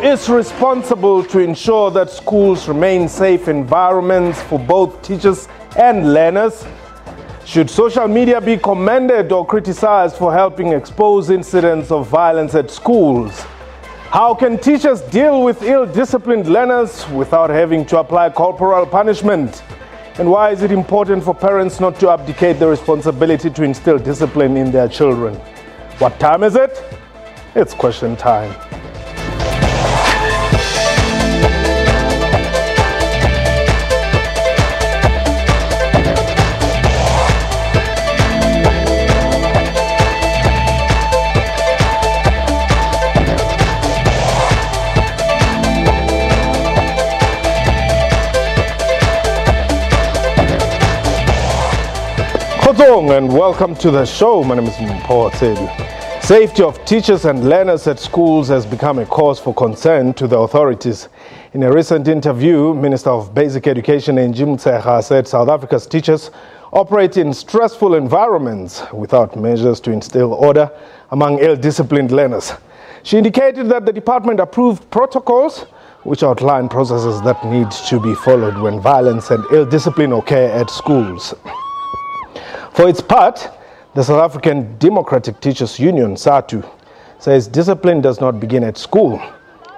is responsible to ensure that schools remain safe environments for both teachers and learners? Should social media be commended or criticized for helping expose incidents of violence at schools? How can teachers deal with ill-disciplined learners without having to apply corporal punishment? And why is it important for parents not to abdicate the responsibility to instill discipline in their children? What time is it? It's question time. And welcome to the show. My name is Motshekga. Safety of teachers and learners at schools has become a cause for concern to the authorities. In a recent interview, Minister of Basic Education Angie Motshekga said South Africa's teachers operate in stressful environments without measures to instill order among ill-disciplined learners. She indicated that the department approved protocols which outline processes that need to be followed when violence and ill-discipline occur at schools. For its part, the South African Democratic Teachers Union, SATU, says discipline does not begin at school.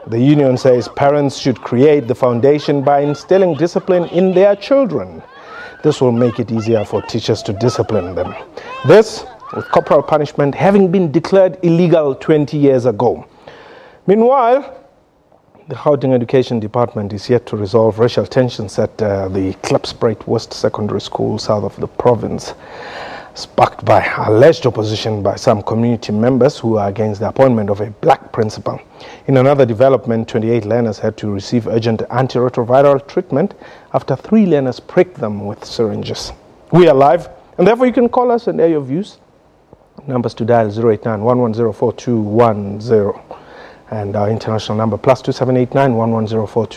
The union says parents should create the foundation by instilling discipline in their children. This will make it easier for teachers to discipline them. This, with corporal punishment having been declared illegal 20 years ago. Meanwhile, the Gauteng Education Department is yet to resolve racial tensions at the Klipspruit West Secondary School south of the province, sparked by alleged opposition by some community members who are against the appointment of a black principal. In another development, 28 learners had to receive urgent anti-retroviral treatment after 3 learners pricked them with syringes. We are live, and therefore you can call us and air your views. Numbers to dial 089-1104-210. And our international number +2789 1104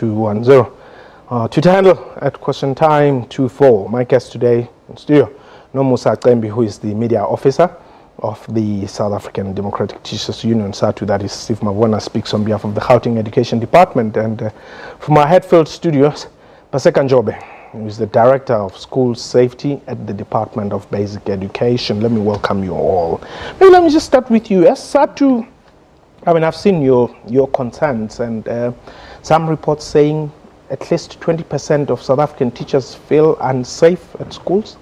Twitter handle at question time 24. My guest today in studio, Nomusa Tembi, who is the media officer of the South African Democratic Teachers Union, SATU. That is Steve Mavona speaks on behalf of the Gauteng Education Department. And from our Hatfield studios, Paseka Njobe, who is the Director of School Safety at the Department of Basic Education. Let me welcome you all. Maybe let me just start with you. As SATU, I mean, I've seen your concerns, and some reports saying at least 20% of South African teachers feel unsafe at schools.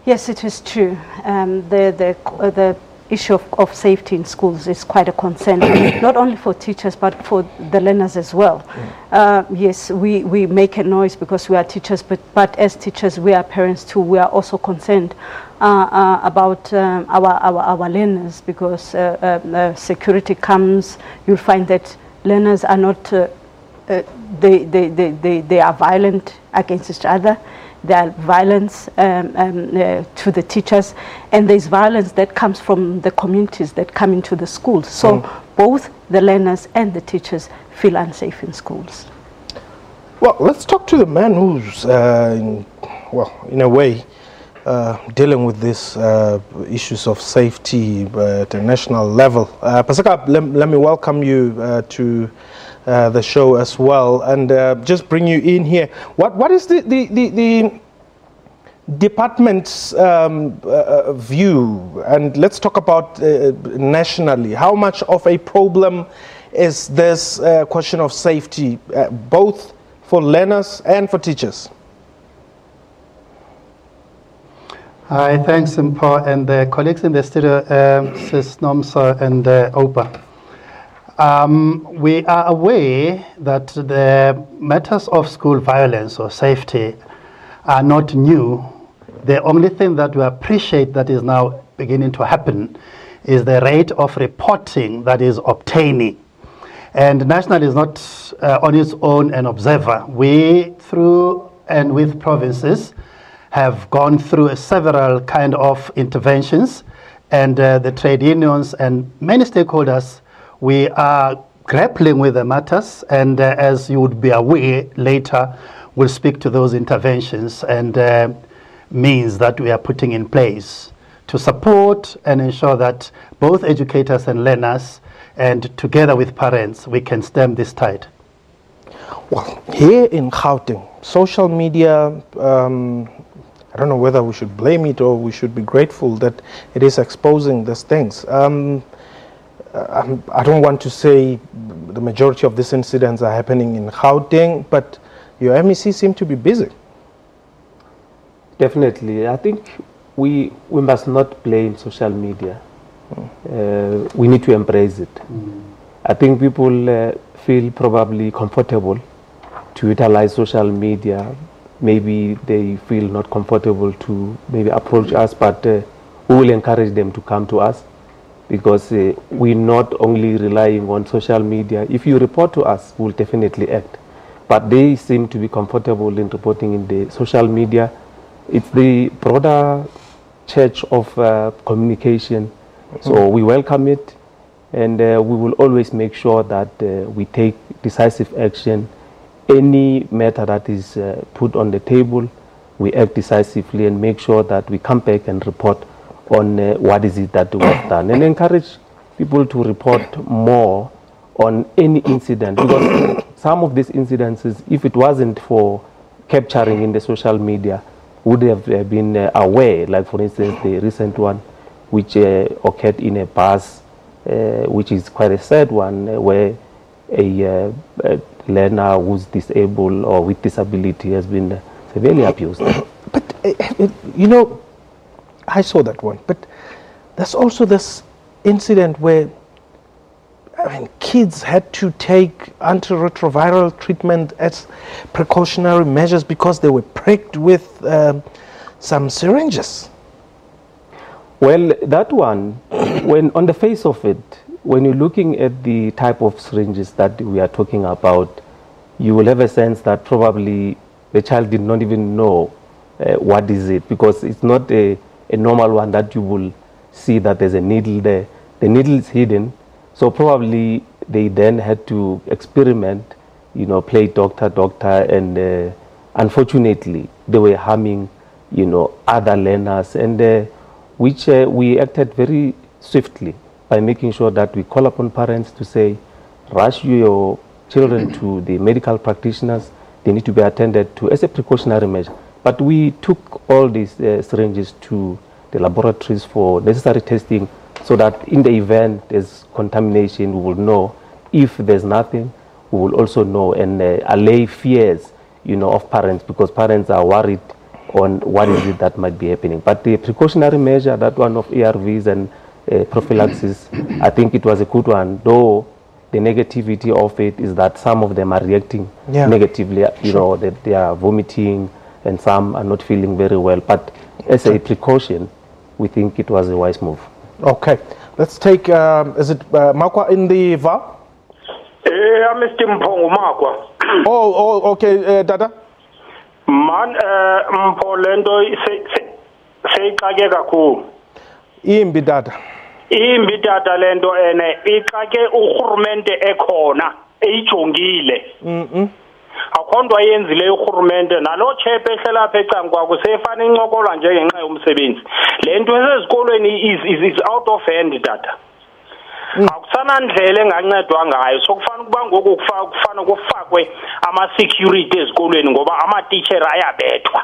Yes, it is true. The issue of safety in schools is quite a concern, not only for teachers but for the learners as well. Yes, we make a noise because we are teachers, but as teachers we are parents too. We are also concerned about our learners, because security comes. You'll find that learners are not they are violent against each other. There are violence to the teachers, and there's violence that comes from the communities that come into the schools. So both the learners and the teachers feel unsafe in schools. Well, let's talk to the man who's, in a way, dealing with these issues of safety at a national level. Paseka, let me welcome you to the show as well, and just bring you in here. What is the department's view? And let's talk about nationally. How much of a problem is this question of safety, both for learners and for teachers? Hi, thanks, Mpo, and the colleagues in the studio, Sis Nomsa and Opa. We are aware that the matters of school violence or safety are not new. The only thing that we appreciate that is now beginning to happen is the rate of reporting that is obtaining. And national is not on its own an observer. We, through and with provinces, have gone through several kind of interventions, and the trade unions and many stakeholders, we are grappling with the matters, and as you would be aware later, we'll speak to those interventions and means that we are putting in place to support and ensure that both educators and learners and together with parents, we can stem this tide. Well, here in Gauteng, social media, I don't know whether we should blame it or we should be grateful that it is exposing these things. I don't want to say the majority of these incidents are happening in Gauteng, but your MEC seem to be busy. Definitely. I think we must not blame social media. We need to embrace it. I think people feel probably comfortable to utilize social media. Maybe they feel not comfortable to maybe approach us, but we will encourage them to come to us, because we're not only relying on social media. If you report to us, we'll definitely act. But they seem to be comfortable in reporting in the social media. It's the broader church of communication. So we welcome it, and we will always make sure that we take decisive action. Any matter that is put on the table, we act decisively and make sure that we come back and report on what is it that we have done, and encourage people to report more on any incident, because some of these incidences, if it wasn't for capturing in the social media, would have been aware. Like for instance, the recent one which occurred in a bus, which is quite a sad one, where a learner who's disabled or with disability has been severely abused. But, you know, I saw that one, but there's also this incident where, I mean, kids had to take anti-retroviral treatment as precautionary measures because they were pricked with some syringes. Well, that one, when on the face of it, when you're looking at the type of syringes that we are talking about, you will have a sense that probably the child did not even know what is it, because it's not a normal one that you will see that there's a needle there. The needle is hidden, so probably they then had to experiment, you know, play doctor, and unfortunately they were harming, you know, other learners, and which we acted very swiftly by making sure that we call upon parents to say, rush your children to the medical practitioners. They need to be attended to as a precautionary measure. But we took all these syringes to the laboratories for necessary testing, so that in the event there's contamination, we will know. If there's nothing, we will also know, and allay fears, you know, of parents, because parents are worried on what is it that might be happening. But the precautionary measure, that one of ARVs and prophylaxis, I think it was a good one, though the negativity of it is that some of them are reacting negatively, you know, that they are vomiting and some are not feeling very well. But as a precaution, we think it was a wise move. Okay, let's take, is it Makwa in the VA? Mr. Mpongo Makwa. Oh, okay, Dada. Man, Mpolendo say kage kakhulu. Imbi Dada. Imbi Dada lento ene ikake uhulumende ekhona eyijongile. Akhonto ayenzile uhulumende nalo chepe ehlela lapha ecam kwakho sefana incokola nje ngenxa yomsebenzi. Lento esezikolweni is out of hand Dada. Akusana ndlela engancedwa ngayo, sokufana kuba ngoku kufana kufakwe ama-security ezikolweni ngoba ama-teacher ayabethwa.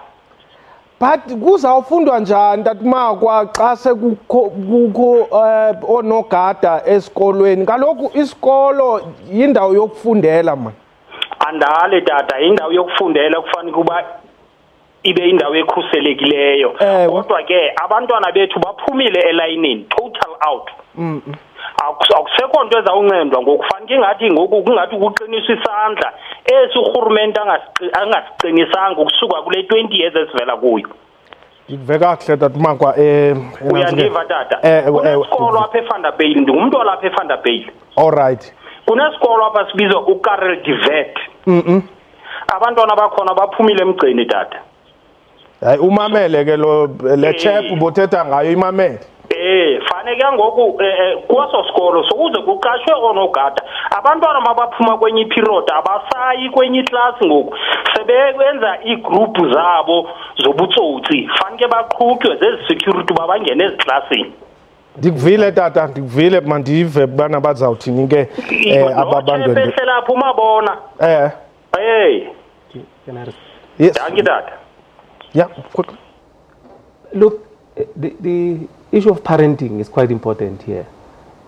But kuzawufundwa njani taTmakwa xa sekukho onogada esikolweni? Kaloku isikolo yindawo yokufundela man. Andale Dada, indawo yokufundela kufanele kuba ibe indawo ekhuselekileyo. Kodwa ke abantwana bethu baphumile elayinini, total out. Akusekho nto ezawuncendwa ngokufanele ingathi ngoku kungathi kuqiniswa isandla esi urhulumente angasiqinisanga ukusuka kule 20 years esivela kuyo. Ngikuve kahle taTmakwa uyandiva Tata. Kunesikolo apha eVanderbijl, ndingumntu walapha eVanderbijl. All right. Kunesikolo apha sibizwa uKarel Divet. Abantwana bakhona baphumile emgceni Tata. Hayi umamele ke lo le chap ubothetha ngayo imamele. Faneke ngoku kwaso sikolo sokuze kuqashwe onogada abantwana mabaphuma kwenye iperiod abasayi kwenye class ngoku sebenza igroup zabo zobutsotsi faneke baqhutywe zezi security babangene eziclassini. Ndikuvile tata, ndikuvile mandive bana bazawuthini ke ababandwe. Phela phuma bona. Hey. Can I Yes. Thank you, Dad. Yeah, quickly. Look, the issue of parenting is quite important here.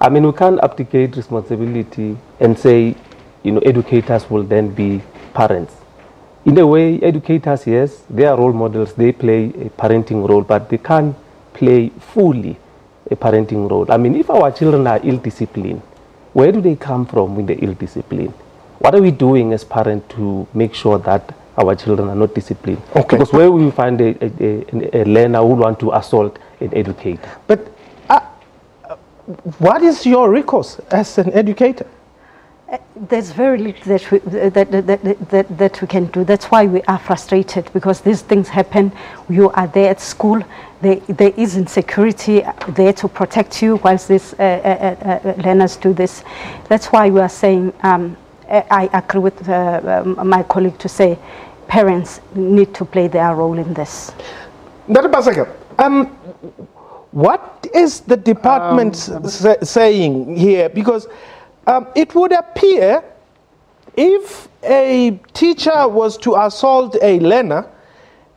I mean, we can't abdicate responsibility and say, you know, educators will then be parents. In a way, educators, yes, they are role models, they play a parenting role, but they can't play fully a parenting role. I mean, if our children are ill-disciplined, where do they come from with the ill-discipline? What are we doing as parents to make sure that our children are not disciplined? Okay. Because where will we find a learner who want to assault an educator? But what is your recourse as an educator? There's very little that we can do. That's why we are frustrated, because these things happen. You are there at school. There is insecurity there to protect you whilst these learners do this. That's why we are saying, I agree with my colleague to say parents need to play their role in this. Dr. Basaka, what is the department saying here? Because it would appear if a teacher was to assault a learner,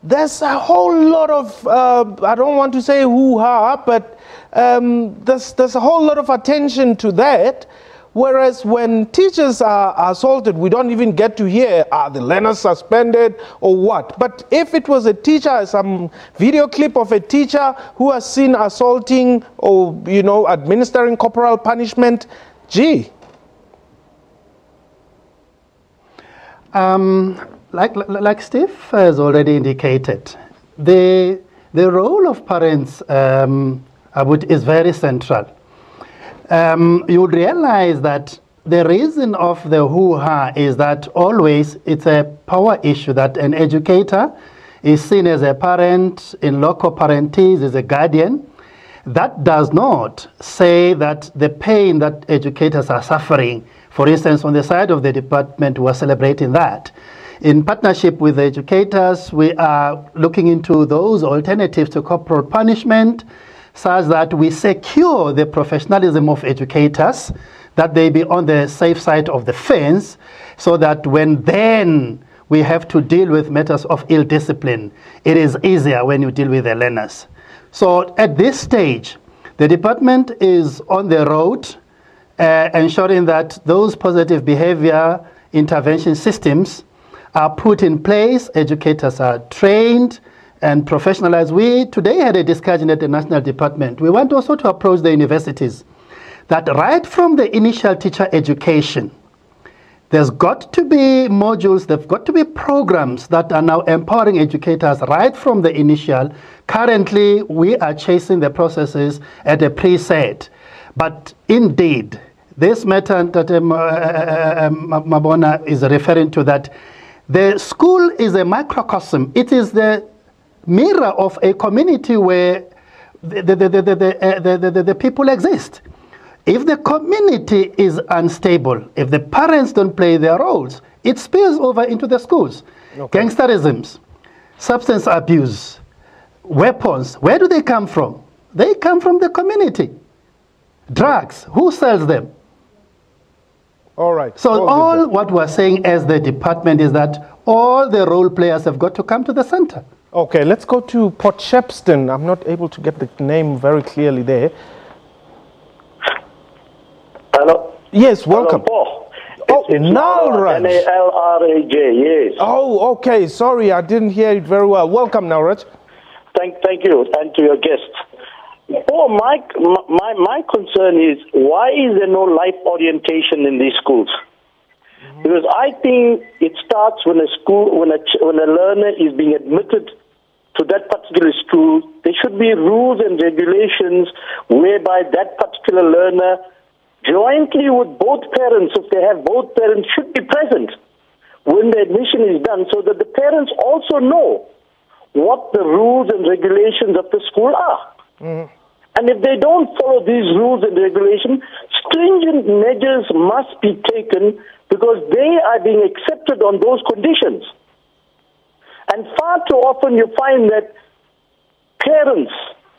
there's a whole lot of, I don't want to say hoo-ha, but there's a whole lot of attention to that. Whereas when teachers are assaulted, we don't even get to hear, are the learners suspended or what? But if it was a teacher, some video clip of a teacher who was seen assaulting or, you know, administering corporal punishment, gee. Like Steve has already indicated, the role of parents is very central. You would realize that the reason of the hoo-ha is that always it's a power issue, that an educator is seen as a parent, in local parentees is a guardian. That does not say that the pain that educators are suffering, for instance, on the side of the department, we're celebrating that. In partnership with the educators, we are looking into those alternatives to corporal punishment, such that we secure the professionalism of educators, that they be on the safe side of the fence, so that when then we have to deal with matters of ill discipline, it is easier when you deal with the learners. So at this stage, the department is on the road, ensuring that those positive behavior intervention systems are put in place, educators are trained and professionalized. We today had a discussion at the National Department. We want also to approach the universities that right from the initial teacher education, there's got to be modules, there've got to be programs that are now empowering educators right from the initial. Currently, we are chasing the processes at a preset. But indeed, this matter that Mabona is referring to, that the school is a microcosm. It is the mirror of a community where the people exist. If the community is unstable, if the parents don't play their roles, it spills over into the schools. Okay. Gangsterisms, substance abuse, weapons, where do they come from? They come from the community. Drugs, who sells them? All right. So all what we're saying as the department is that all the role players have got to come to the center. Okay, let's go to Port Shepstone. I'm not able to get the name very clearly there. Hello? Yes, welcome. Hello, oh, Nalraj. N-A-L-R-A-J, yes. Oh, okay. Sorry, I didn't hear it very well. Welcome, Nalraj. Thank you, and to your guest. Oh, my concern is, why is there no life orientation in these schools? Because I think it starts when a learner is being admitted to that particular school. There should be rules and regulations whereby that particular learner, jointly with both parents, if they have both parents, should be present when the admission is done, so that the parents also know what the rules and regulations of the school are. Mm. And if they don't follow these rules and regulations, stringent measures must be taken, because they are being accepted on those conditions. And far too often you find that parents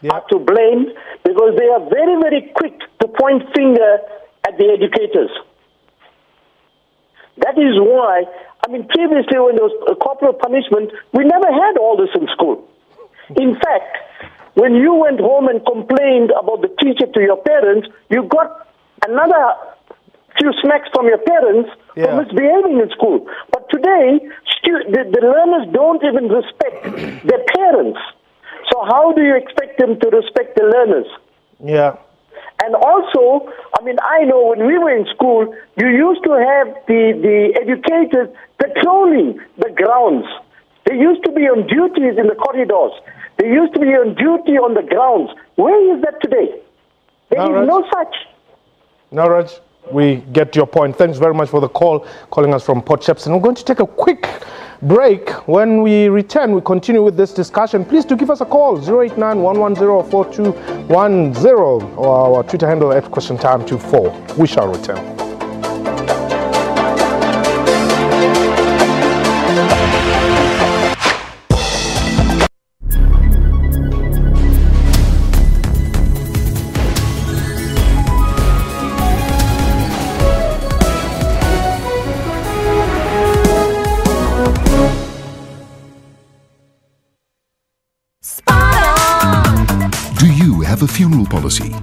are to blame because they are very, very quick to point finger at the educators. That is why, I mean, previously when there was a corporal punishment, we never had all this in school. In fact, when you went home and complained about the teacher to your parents, you got another few smacks from your parents for misbehaving in school. But today, the learners don't even respect their parents. So how do you expect them to respect the learners? Yeah. And also, I mean, I know when we were in school, you used to have the educators patrolling the grounds. They used to be on duties in the corridors. They used to be on duty on the grounds. Where is that today? There is no such. No, Raj, we get your point. Thanks very much for the call, calling us from Port Shepstone. We're going to take a quick break. When we return, we continue with this discussion. Please do give us a call, 089-110-4210, or our Twitter handle at QuestionTime24. We shall return. A funeral policy.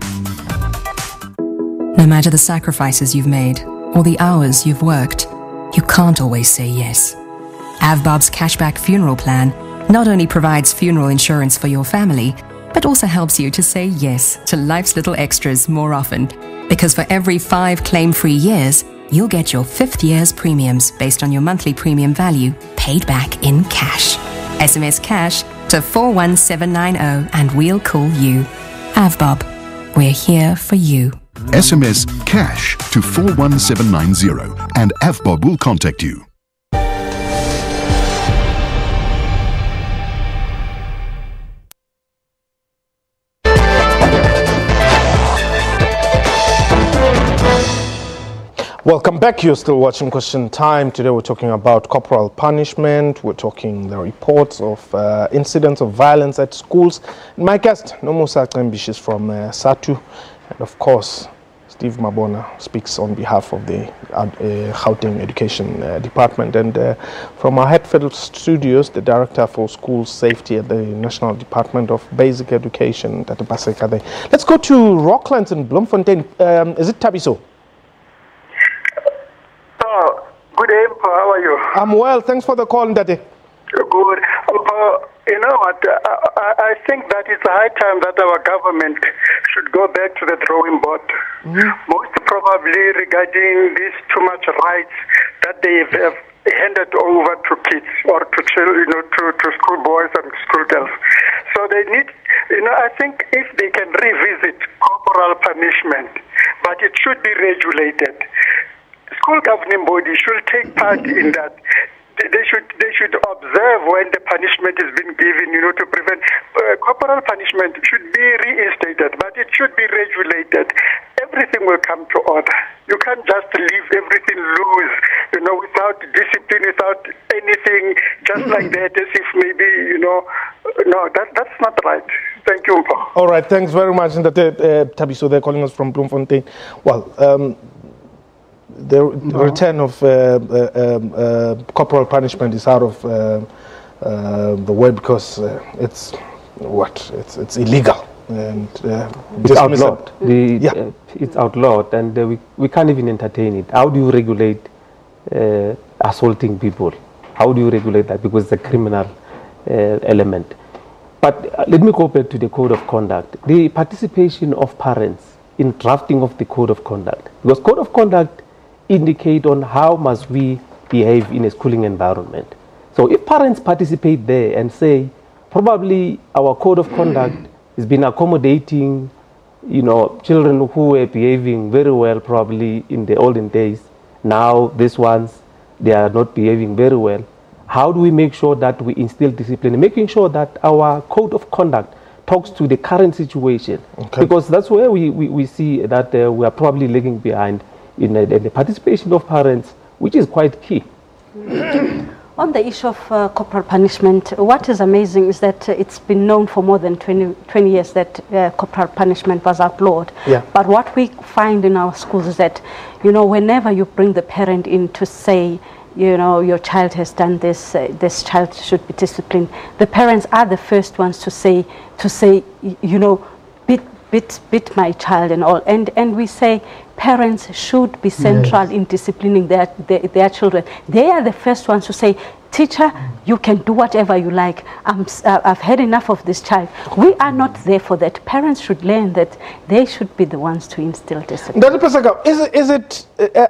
No matter the sacrifices you've made or the hours you've worked, you can't always say yes. AVBOB's Cashback Funeral Plan not only provides funeral insurance for your family, but also helps you to say yes to life's little extras more often. Because for every 5 claim-free years, you'll get your 5th year's premiums based on your monthly premium value paid back in cash. SMS cash to 41790 and we'll call you. AVBOB, we're here for you. SMS cash to 41790 and AVBOB will contact you. Welcome back. You're still watching Question Time. Today we're talking about corporal punishment. We're talking the reports of incidents of violence at schools. And my guest, Nomusa Cembish, is from SATU. And of course, Steve Mabona speaks on behalf of the Gauteng Education Department. And from our Hatfield studios, the Director for School Safety at the National Department of Basic Education, Dr. Basekade. Let's go to Rocklands in Bloemfontein. Is it Tabiso? Good day, how are you? I'm well, thanks for the call, Ndate. Good. You know what, I think that it's high time that our government should go back to the drawing board. Most probably regarding these too much rights that they have handed over to kids or to children, to school boys and school girls. So they need, I think if they can revisit corporal punishment, but it should be regulated. School governing body should take part in that. They should observe when the punishment is being given, to prevent. Corporal punishment should be reinstated, but it should be regulated. Everything will come to order. You can't just leave everything loose, without discipline, without anything, just like that, as if maybe, no, that's not right. Thank you. All right, thanks very much. Tabiso, they're calling us from Bloemfontein. Well, the return of corporal punishment is out of the way because it's illegal and it's outlawed. It's outlawed, and we can't even entertain it. How do you regulate assaulting people? How do you regulate that? Because it's a criminal element. But let me go back to the code of conduct. The participation of parents in drafting of the code of conduct, because code of conduct indicate on how must we behave in a schooling environment. So if parents participate there and say, probably our code of conduct has been accommodating, children who were behaving very well probably in the olden days, now these ones, they are not behaving very well. How do we make sure that we instill discipline, making sure that our code of conduct talks to the current situation? Okay. Because that's where we see that we are probably lagging behind in the participation of parents, which is quite key. On the issue of corporal punishment, what is amazing is that it's been known for more than 20 years that corporal punishment was outlawed. Yeah. But what we find in our schools is that, you know, whenever you bring the parent in to say, you know, your child has done this, this child should be disciplined, the parents are the first ones to say, you know, beat my child and all. And we say parents should be central in disciplining their children. They are the first ones to say, teacher, you can do whatever you like. I've had enough of this child. We are not there for that. Parents should learn that they should be the ones to instill discipline. Dr. Pasaka, is it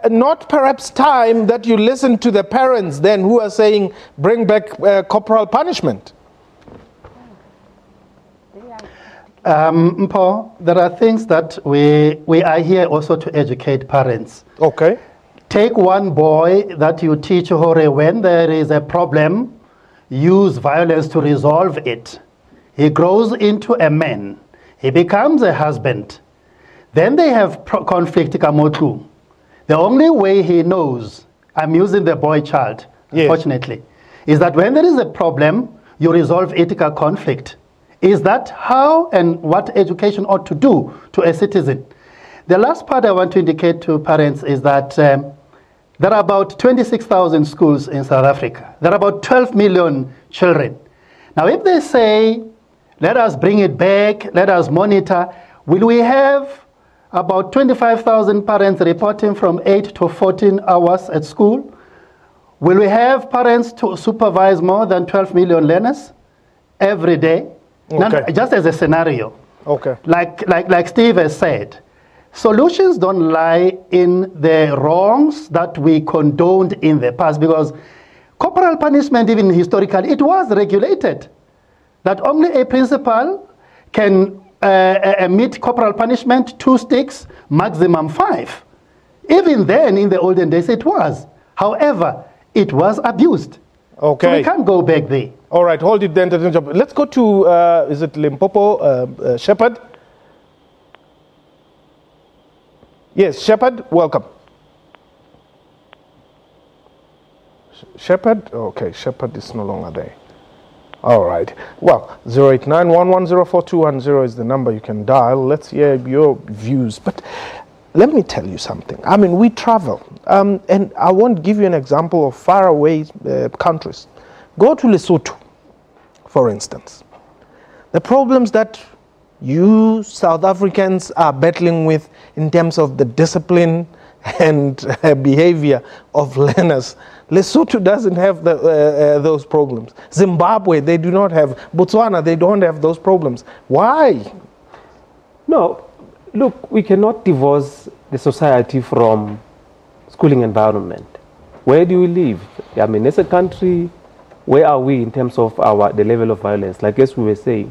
not perhaps time that you listen to the parents then who are saying bring back corporal punishment? Mpo, there are things that we are here also to educate parents. Okay. Take one boy that you teach Hore, when there is a problem, use violence to resolve it. He grows into a man. He becomes a husband. Then they have conflict kamotu. The only way he knows, I'm using the boy child, unfortunately, is that when there is a problem, you resolve ethical conflict. Is that how and what education ought to do to a citizen? The last part I want to indicate to parents is that there are about 26,000 schools in South Africa. There are about 12 million children. Now, if they say, let us bring it back, let us monitor, will we have about 25,000 parents reporting from 8 to 14 hours at school? Will we have parents to supervise more than 12 million learners every day? Okay. Just as a scenario. Okay. Like Steve has said, solutions don't lie in the wrongs that we condoned in the past, because corporal punishment, even historically, it was regulated. That only a principal can meet corporal punishment, 2 sticks, maximum 5. Even then, in the olden days, it was. However, it was abused. Okay. So we can't go back there. All right, hold it then. Let's go to, is it Limpopo, Shepherd? Yes, Shepherd, welcome. Shepherd? Okay, Shepherd is no longer there. All right. Well, 08911042110 is the number you can dial. Let's hear your views. But let me tell you something. I mean, we travel. And I want to give you an example of faraway countries. Go to Lesotho, for instance. The problems that you South Africans are battling with in terms of the discipline and behavior of learners, Lesotho doesn't have those problems. Zimbabwe, they do not have. Botswana, they don't have those problems. Why? No, look, we cannot divorce the society from schooling environment. Where do we live? I mean, as a country, where are we in terms of the level of violence? Like as we were saying,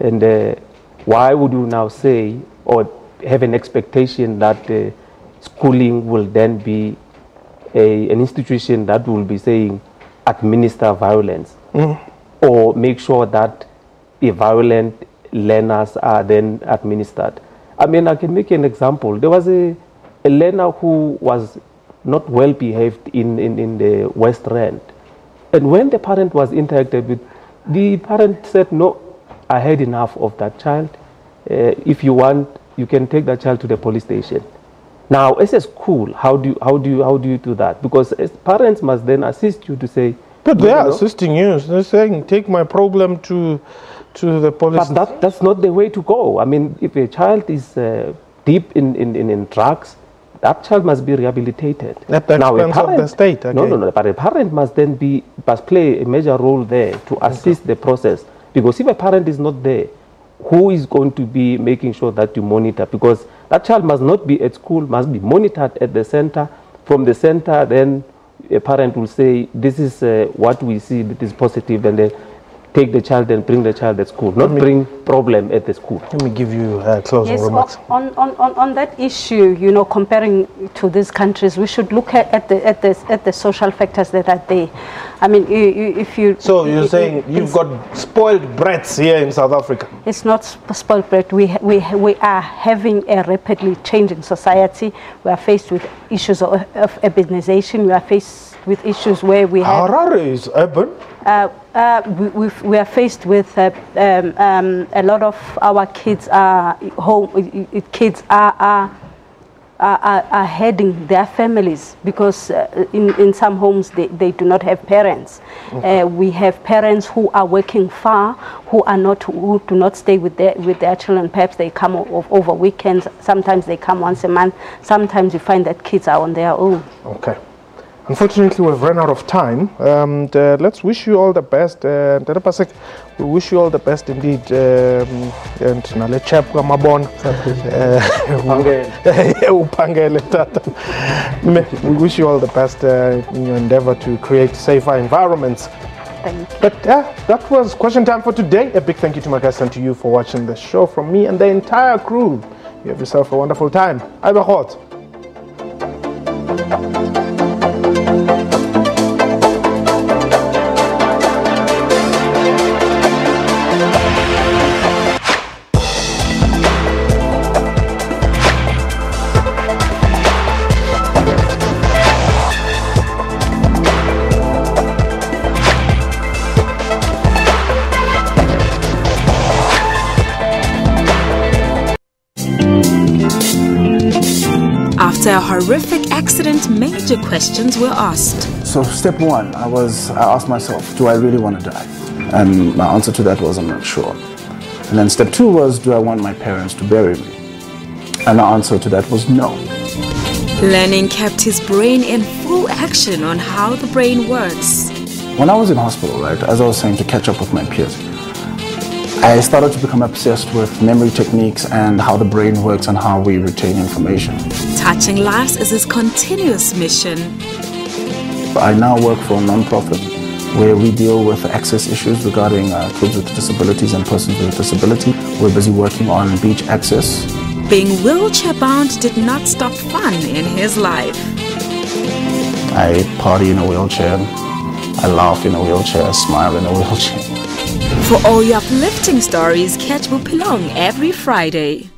and why would you now say or have an expectation that schooling will then be an institution that will be saying administer violence or make sure that violent learners are then administered? I mean, I can make an example. There was a learner who was not well behaved in the West Rand. And when the parent was interacted with, the parent said, no, I had enough of that child. If you want, you can take that child to the police station. Now, as a school, how do you do that? Because as parents must then assist you to say. But they are assisting you. They're saying, take my problem to the police. But that's not the way to go. I mean, if a child is deep in drugs, that child must be rehabilitated. At the expense of the state. Okay. No. But a parent must then must play a major role there to assist the process. Because if a parent is not there, who is going to be making sure that you monitor? Because that child must not be at school, must be monitored at the center. From the center, then a parent will say, this is what we see that is positive, and then take the child and bring the child at school, not bring problem at the school. Let me give you closing remarks. On that issue, you know, comparing to these countries, we should look at the social factors that are there. I mean, if you... So you're saying you've got spoiled brats here in South Africa? It's not spoiled brat. We are having a rapidly changing society. We are faced with issues of urbanization. We are faced with issues where we have... Harare is urban. We are faced with a lot of our kids are home. Kids are heading their families because in some homes they do not have parents. Okay. We have parents who are working far, who do not stay with their children. Perhaps they come over weekends. Sometimes they come once a month. Sometimes you find that kids are on their own. Okay. Unfortunately, we've run out of time. And let's wish you all the best. We wish you all the best indeed. And nale chap kamabon. We wish you all the best in your endeavor to create safer environments. Thank you. But that was question time for today. A big thank you to my guests and to you for watching the show. From me and the entire crew, you have yourself a wonderful time. Aibachot. After a horrific accident, major questions were asked. So step one, I asked myself, do I really want to die? And my answer to that was, I'm not sure. And then step two was, do I want my parents to bury me? And the answer to that was no. Learning kept his brain in full action on how the brain works. When I was in hospital, right, as I was saying, to catch up with my peers, I started to become obsessed with memory techniques and how the brain works and how we retain information. Touching lives is his continuous mission. I now work for a non-profit where we deal with access issues regarding kids with disabilities and persons with disability. We're busy working on beach access. Being wheelchair-bound did not stop fun in his life. I party in a wheelchair, I laugh in a wheelchair, I smile in a wheelchair. For all your uplifting stories, catch Bupilong every Friday.